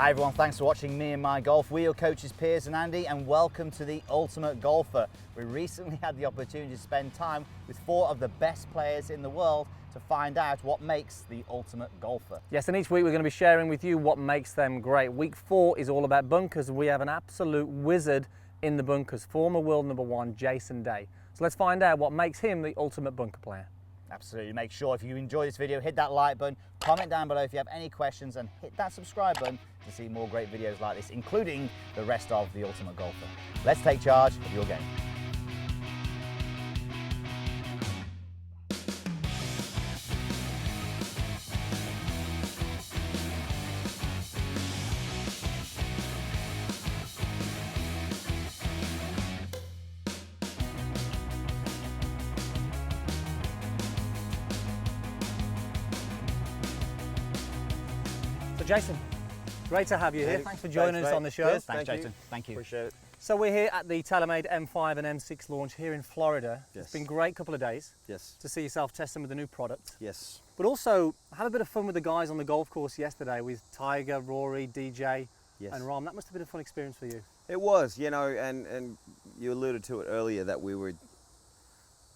Hi everyone, thanks for watching Me and My Golf. We're your coaches Piers and Andy, and welcome to The Ultimate Golfer. We recently had the opportunity to spend time with 4 of the best players in the world to find out what makes the ultimate golfer. Yes, and each week we're going to be sharing with you what makes them great. Week 4 is all about bunkers. We have an absolute wizard in the bunkers, former world #1 Jason Day. So let's find out what makes him the ultimate bunker player. Absolutely. Make sure if you enjoy this video, hit that like button, comment down below if you have any questions, and hit that subscribe button to see more great videos like this, including the rest of The Ultimate Golfer. Let's take charge of your game. So Jason, great to have you here. Thanks for joining us on the show. Yes, thanks, Jason. Thank you. Appreciate it. So we're here at the TaylorMade M5 and M6 launch here in Florida. Yes. It's been a great couple of days Yes. to see yourself testing with the new product. Yes. But also have a bit of fun with the guys on the golf course yesterday with Tiger, Rory, DJ Yes. and Rahm. That must have been a fun experience for you. It was, you know, and you alluded to it earlier that we were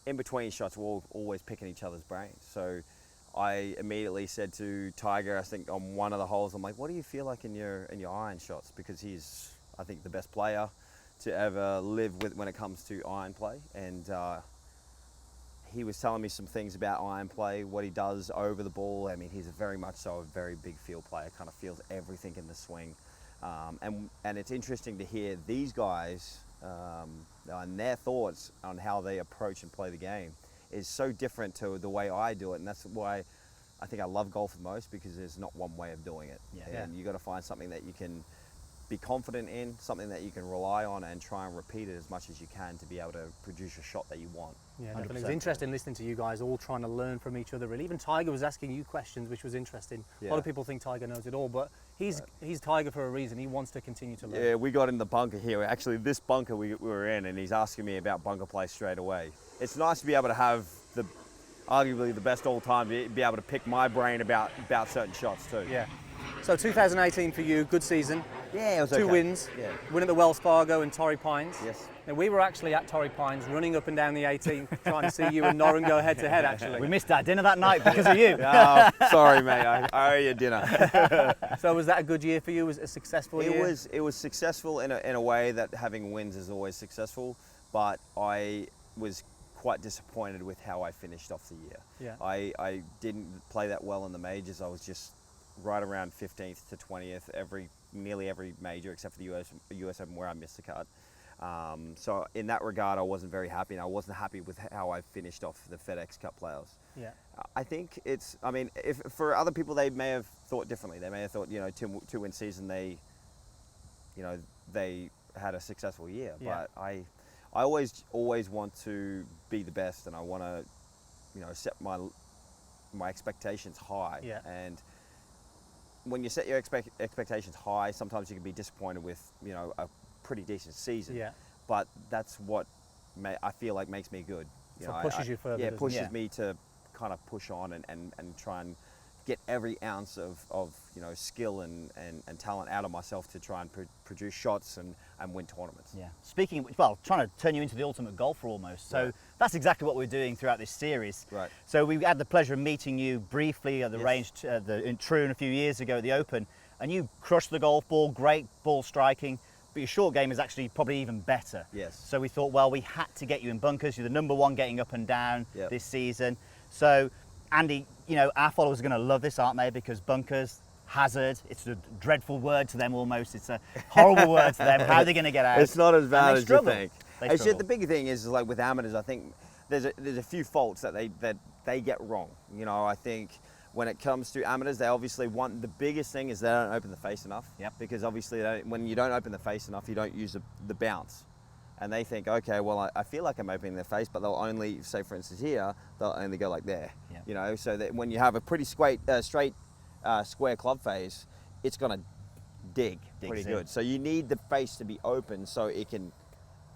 in between shots, we're always picking each other's brains. So I immediately said to Tiger, I think on one of the holes, I'm like, what do you feel like in your iron shots? Because he's, I think, the best player to ever live with when it comes to iron play. And he was telling me some things about iron play, what he does over the ball. I mean, he's very much so a very big field player, kind of feels everything in the swing. And it's interesting to hear these guys and their thoughts on how they approach and play the game is so different to the way I do it, and that's why I think I love golf the most, because there's not one way of doing it. Yeah. And you got to find something that you can be confident in, something that you can rely on, and try and repeat it as much as you can to be able to produce a shot that you want. Yeah, definitely. It 100%. was interesting listening to you guys all trying to learn from each other. Really, even Tiger was asking you questions, which was interesting. A lot Yeah. of people think Tiger knows it all, but he's Tiger for a reason. He wants to continue to learn. Yeah, we got in the bunker here. Actually, this bunker we were in, and he's asking me about bunker play straight away. It's nice to be able to have arguably the best all time, be able to pick my brain about certain shots too. Yeah. So 2018 for you, good season. Yeah, it was 2 okay. wins. Yeah. Win at the Wells Fargo and Torrey Pines. Yes. Now, we were actually at Torrey Pines, running up and down the 18th, trying to see you and Noren go head to head. Actually, We missed our dinner that night because of you. Oh, sorry, mate. I owe you dinner. So was that a good year for you? Was it a successful year? It was successful in a way that having wins is always successful, but I was quite disappointed with how I finished off the year. Yeah. I didn't play that well in the majors. I was just right around 15th to 20th nearly every major except for the US Open, where I missed the cut. So in that regard, I wasn't very happy, and I wasn't happy with how I finished off the FedEx Cup playoffs. Yeah. I think it's, I mean, if for other people, they may have thought differently. They may have thought, you know, two-win season, they had a successful year. Yeah. But I always want to be the best, and I want to, you know, set my expectations high. Yeah. And when you set your expectations high, sometimes you can be disappointed with, you know, a pretty decent season. Yeah. But that's what I feel like makes me good. So it pushes you further, Yeah, doesn't it? pushes Yeah. me to kind of push on and try and get every ounce of you know, skill and talent out of myself to try and produce shots and win tournaments. Yeah. Speaking of which, well, trying to turn you into the ultimate golfer almost. So Right. that's exactly what we're doing throughout this series. Right. So we had the pleasure of meeting you briefly at the Yes. range in Troon a few years ago at the Open, and you crushed the golf ball, great ball striking, but your short game is actually probably even better. Yes. So we thought, well, we had to get you in bunkers. You're the #1 getting up and down Yep. this season. So, Andy, you know, our followers are going to love this, aren't they? Because bunkers, hazard, it's a dreadful word to them almost. It's a horrible word to them. How are they going to get out? It's not as And bad they as you struggle. think. They It's just struggle. the big thing is like with amateurs, I think there's a few faults that they get wrong. You know, I think when it comes to amateurs, they obviously want, the biggest thing is they don't open the face enough. Yep. Because obviously when you don't open the face enough, you don't use the bounce. And they think, okay, well, I feel like I'm opening their face, but they'll only, say for instance here, they'll only go like there. Yep. You know, so that when you have a pretty straight square club face, it's gonna dig pretty in. good. So you need the face to be open so it can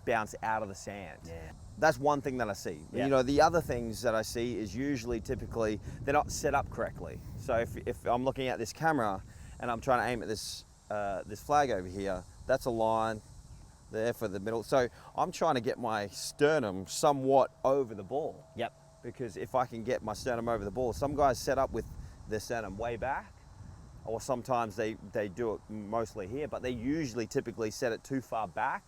bounce out of the sand. Yeah. That's one thing that I see. Yeah. You know, the other things that I see is usually typically they're not set up correctly. So if I'm looking at this camera and I'm trying to aim at this this flag over here, that's a line there for the middle. So I'm trying to get my sternum somewhat over the ball. Yep. Because if I can get my sternum over the ball, some guys set up with their sternum way back, or sometimes they do it mostly here, but they usually typically set it too far back.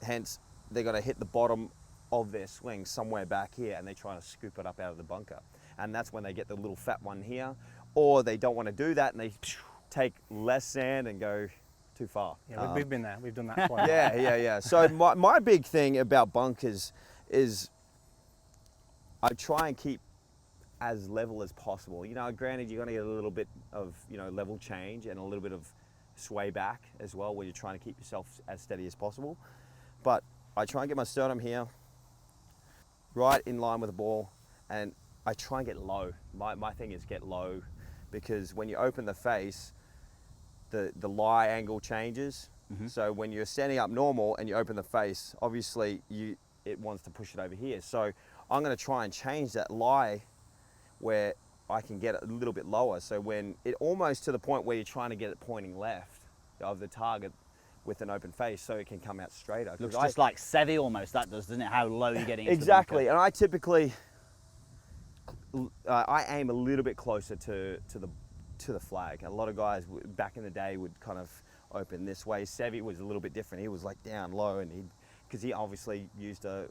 Hence, they're going to hit the bottom of their swing somewhere back here, and they try to scoop it up out of the bunker. And that's when they get the little fat one here, or they don't want to do that and they take less sand and go too far. Yeah, we've been there. We've done that quite a lot. Yeah. So my big thing about bunkers is I try and keep as level as possible. You know, granted, you're going to get a little bit of, you know, level change and a little bit of sway back as well when you're trying to keep yourself as steady as possible. But I try and get my sternum here, right in line with the ball, and I try and get low. My thing is get low, because when you open the face, the lie angle changes. So when you're standing up normal and you open the face, obviously it wants to push it over here. So I'm going to try and change that lie where I can get it a little bit lower. So when it almost to the point where you're trying to get it pointing left of the target with an open face, so it can come out straighter. Looks just like Sevi almost, that does, doesn't it? How low you're getting into Exactly. the bunker. And I typically I aim a little bit closer to the flag. A lot of guys back in the day would kind of open this way. Sevi was a little bit different. He was like down low, and because he obviously used a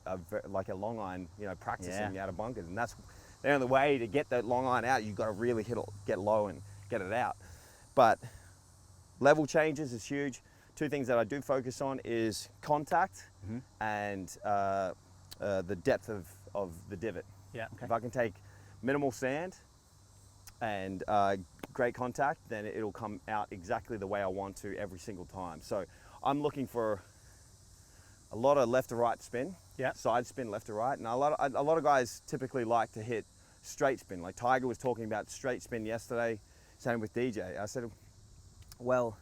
long iron, you know, practicing out of bunkers, and that's the only way to get that long iron out. You've got to really get low and get it out. But level changes is huge. Two things that I do focus on is contact and the depth of the divot. Yeah. Okay. If I can take minimal sand and great contact, then it'll come out exactly the way I want to every single time. So I'm looking for a lot of left to right spin, side spin left to right, and a lot of guys typically like to hit straight spin. Like Tiger was talking about straight spin yesterday, same with DJ. I said, well,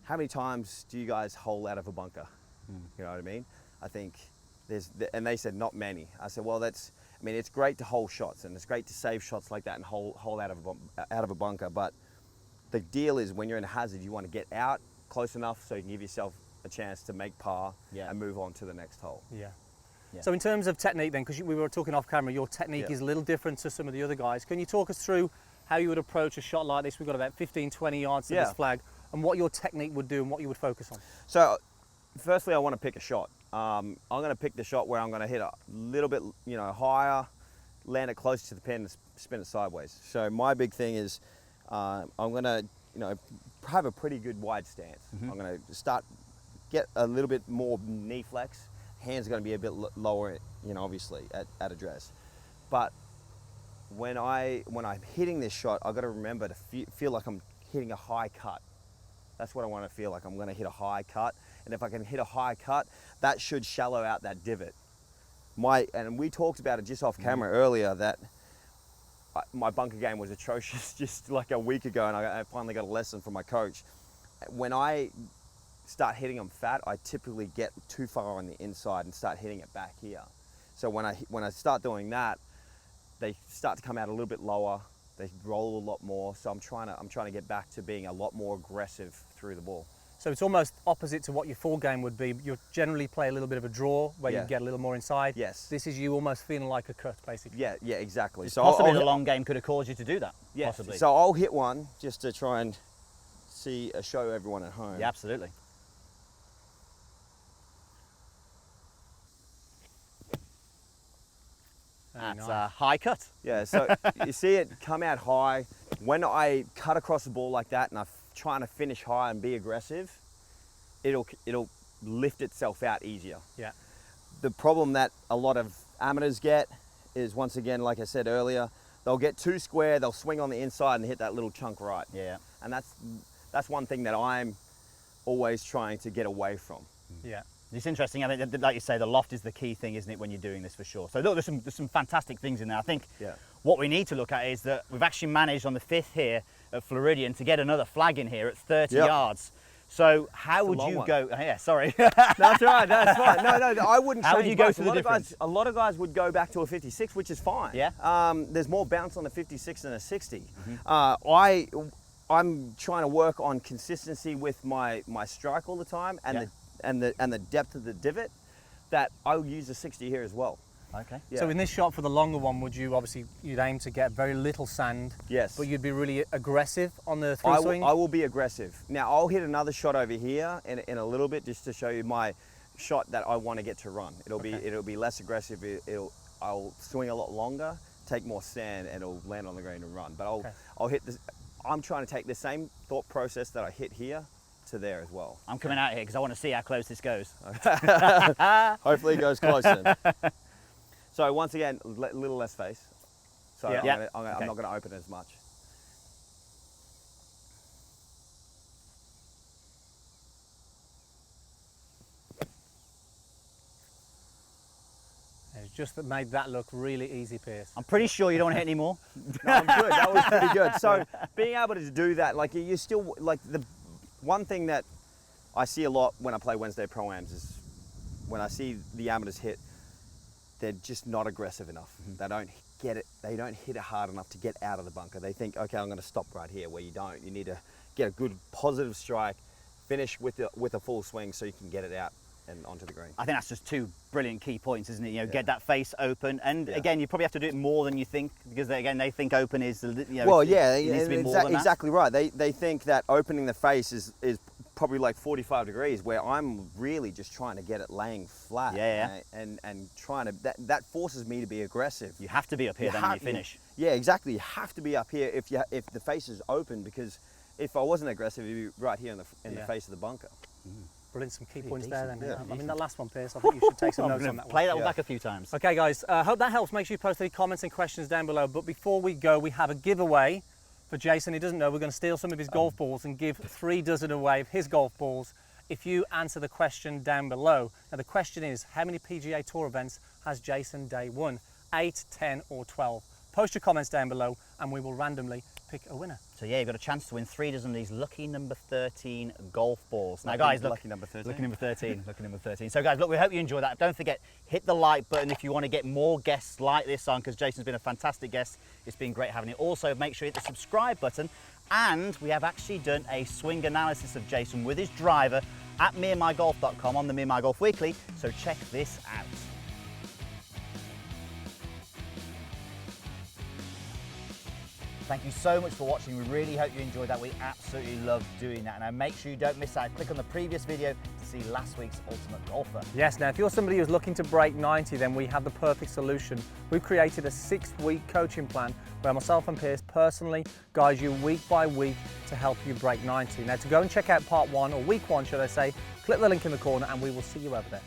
how many times do you guys hole out of a bunker? You know what I mean? I think and they said not many. I said, well, it's great to hole shots, and it's great to save shots like that and hole out of a bunker. But the deal is, when you're in a hazard, you want to get out close enough so you can give yourself a chance to make par and move on to the next hole. Yeah. So in terms of technique then, because we were talking off camera, your technique is a little different to some of the other guys. Can you talk us through how you would approach a shot like this? We've got about 15, 20 yards to this flag, and what your technique would do and what you would focus on. So firstly, I want to pick a shot. I'm going to pick the shot where I'm going to hit a little bit, you know, higher, land it close to the pin, and spin it sideways. So my big thing is I'm going to, you know, have a pretty good wide stance. I'm going to get a little bit more knee flex. Hands are going to be a bit lower, you know, obviously at address. But when I'm hitting this shot, I've got to remember to feel like I'm hitting a high cut. That's what I want to feel like. I'm going to hit a high cut, and if I can hit a high cut, that should shallow out that divot. And we talked about it just off camera earlier, that my bunker game was atrocious just like a week ago, and I finally got a lesson from my coach. When I start hitting them fat, I typically get too far on the inside and start hitting it back here. So when I start doing that, they start to come out a little bit lower. They roll a lot more. So I'm trying to get back to being a lot more aggressive through the ball. So it's almost opposite to what your full game would be. You generally play a little bit of a draw where you get a little more inside. Yes. This is you almost feeling like a cut, basically. Yeah, exactly. So possibly the long game could have caused you to do that. Yes. Possibly. So I'll hit one just to try and show everyone at home. Yeah, absolutely. That's a high cut. Yeah, so you see it come out high. When I cut across the ball like that and I'm trying to finish high and be aggressive, it'll lift itself out easier. Yeah. The problem that a lot of amateurs get is, once again, like I said earlier, they'll get too square, they'll swing on the inside and hit that little chunk right. Yeah. And that's one thing that I'm always trying to get away from. Yeah. It's interesting. I mean, like you say, the loft is the key thing, isn't it, when you're doing this, for sure. So look, there's some fantastic things in there. I think what we need to look at is that we've actually managed on the 5th here at Floridian to get another flag in here at 30 yards. So how would you go? Yeah, sorry. That's right. That's fine. No, I wouldn't. How would you go to the difference? A lot of guys would go back to a 56, which is fine. Yeah. There's more bounce on the 56 than a 60. I'm trying to work on consistency with my strike all the time and Yeah. the depth of the divot, that I'll use a 60 here as well. Okay. Yeah. So in this shot for the longer one, you'd aim to get very little sand? Yes. But you'd be really aggressive on the through swing? I will be aggressive. Now I'll hit another shot over here in a little bit just to show you my shot that I want to get to run. It'll be less aggressive. I'll swing a lot longer, take more sand, and it'll land on the green and run. But I'll hit this. I'm trying to take the same thought process that I hit here to there as well. I'm coming out here because I want to see how close this goes. Hopefully it goes close then. So once again, a little less face. So Yeah. I'm not going to open as much. It's just that made that look really easy, Piers. I'm pretty sure you don't want to hit any more. No, I'm good. That was pretty good. So being able to do that, like you still, like the one thing that I see a lot when I play Wednesday Pro-Ams is when I see the amateurs hit, they're just not aggressive enough. They don't get it. They don't hit it hard enough to get out of the bunker. They think, okay, I'm going to stop right here, where you don't. You need to get a good positive strike, finish with a full swing so you can get it out and onto the green. I think that's just two brilliant key points, isn't it? You know, get that face open, and again, you probably have to do it more than you think, because they think open is, you know, Well, it needs to be more than that. exactly right. They think that opening the face is probably like 45 degrees, where I'm really just trying to get it laying flat. And trying to, that forces me to be aggressive. You have to be up here then when you finish. Yeah, exactly. You have to be up here if the face is open, because if I wasn't aggressive, you'd be right here in the face of the bunker. Brilliant, some key points decent, there then. yeah, I mean, that last one, Piers, I think you should take some notes on that one. Play that one back a few times. Okay guys, hope that helps. Make sure you post any comments and questions down below. But before we go, we have a giveaway for Jason. He doesn't know we're going to steal some of his golf balls and give 3 dozen away of his golf balls if you answer the question down below. Now the question is, how many PGA Tour events has Jason Day won? 8, 10 or 12? Post your comments down below and we will randomly pick a winner. So yeah, you've got a chance to win 3 dozen of these lucky number 13 golf balls. Now guys, look, lucky number 13. Lucky number 13, lucky number 13. So guys, look, we hope you enjoyed that. Don't forget, hit the like button if you want to get more guests like this on, because Jason's been a fantastic guest. It's been great having you. Also, make sure you hit the subscribe button. And we have actually done a swing analysis of Jason with his driver at meandmygolf.com on the Me and My Golf Weekly. So check this out. Thank you so much for watching. We really hope you enjoyed that. We absolutely love doing that. Now make sure you don't miss out. Click on the previous video to see last week's Ultimate Golfer. Yes, now if you're somebody who's looking to break 90, then we have the perfect solution. We've created a 6-week coaching plan where myself and Piers personally guide you week by week to help you break 90. Now to go and check out part 1, or week 1 should I say, click the link in the corner and we will see you over there.